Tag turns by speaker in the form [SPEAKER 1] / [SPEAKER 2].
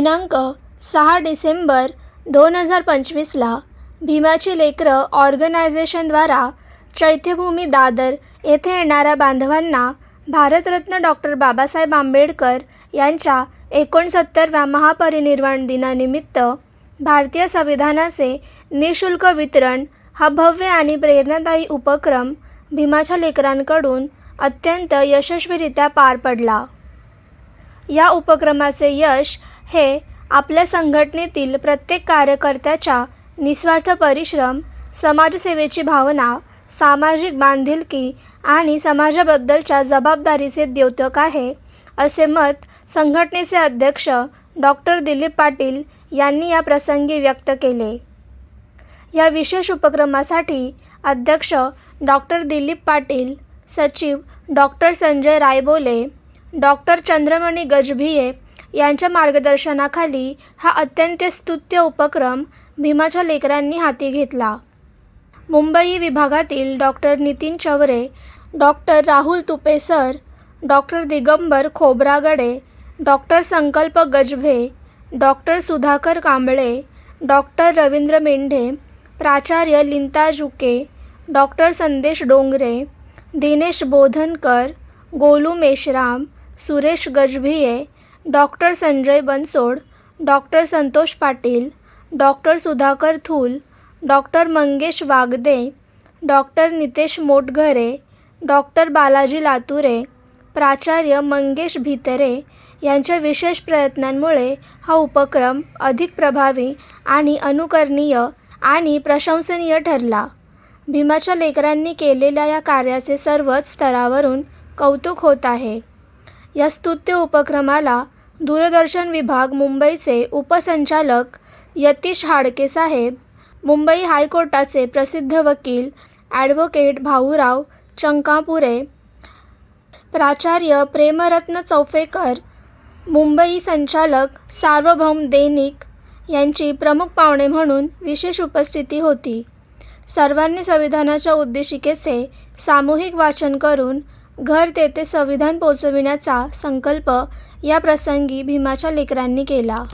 [SPEAKER 1] दिनांक 6 डिसेंबर 2025ला भीमाची लेकरं ऑर्गनायझेशनद्वारा चैत्यभूमी दादर येथे येणाऱ्या बांधवांना भारतरत्न डॉक्टर बाबासाहेब आंबेडकर यांच्या 69व्या महापरिनिर्वाण दिनानिमित्त भारतीय संविधानाचे निःशुल्क वितरण हा भव्य आणि प्रेरणादायी उपक्रम भीमाच्या लेकरांकडून अत्यंत यशस्वीरित्या पार पडला. या उपक्रमाचे यश हे आपल्या संघटनेतील प्रत्येक कार्यकर्त्याच्या निस्वार्थ परिश्रम, समाजसेवेची भावना, सामाजिक बांधिलकी आणि समाजाबद्दलच्या जबाबदारीचे द्योतक आहे, असे मत संघटनेचे अध्यक्ष डॉक्टर दिलीप पाटील यांनी या प्रसंगी व्यक्त केले. या विशेष उपक्रमासाठी अध्यक्ष डॉक्टर दिलीप पाटील, सचिव डॉक्टर संजय रायबोले, डॉक्टर चंद्रमणी गजभिये यांच्या मार्गदर्शनाखाली हा अत्यंत स्तुत्य उपक्रम भीमाच्या लेकरांनी हाती घेतला. मुंबई विभागातील डॉक्टर नितीन चवरे, डॉक्टर राहुल तुपेसर, doctor Digambar Khobragade, doctor Sankalp Gajbhe, doctor Sudhakar Kamble, doctor Ravindra Mendhe, प्राचार्य Linta Juke, doctor Sandesh Dongre, Dinesh Bodhankar, Golu Meshram, Suresh Gajbhiye, doctor Sanjay Bansod, doctor Santosh Patil, doctor Sudhakar Thul, doctor Mangesh Wagde, doctor Nitesh Motghare, doctor Balaji Lature, प्राचार्य मंगेश भितरे यांच्या विशेष प्रयत्नांमुळे हा उपक्रम अधिक प्रभावी आणि अनुकरणीय आणि प्रशंसनीय ठरला. भीमाच्या लेकरांनी केलेल्या या कार्याचे सर्वच स्तरावरून कौतुक होत आहे. या स्तुत्य उपक्रमाला दूरदर्शन विभाग मुंबईचे उपसंचालक यतीश हाडके साहेब, मुंबई हायकोर्टाचे प्रसिद्ध वकील ॲडव्होकेट भाऊराव चंकापुरे, प्राचार्य प्रेमरत्न चौफेकर, मुंबई संचालक सार्वभौम दैनिक यांची प्रमुख पाहुणे म्हणून विशेष उपस्थिती होती. सर्वांनी संविधानाच्या उद्देशिकेचे सामूहिक वाचन करून घर तेथे संविधान पोचविण्याचा संकल्प या प्रसंगी भीमाच्या लेकरांनी केला.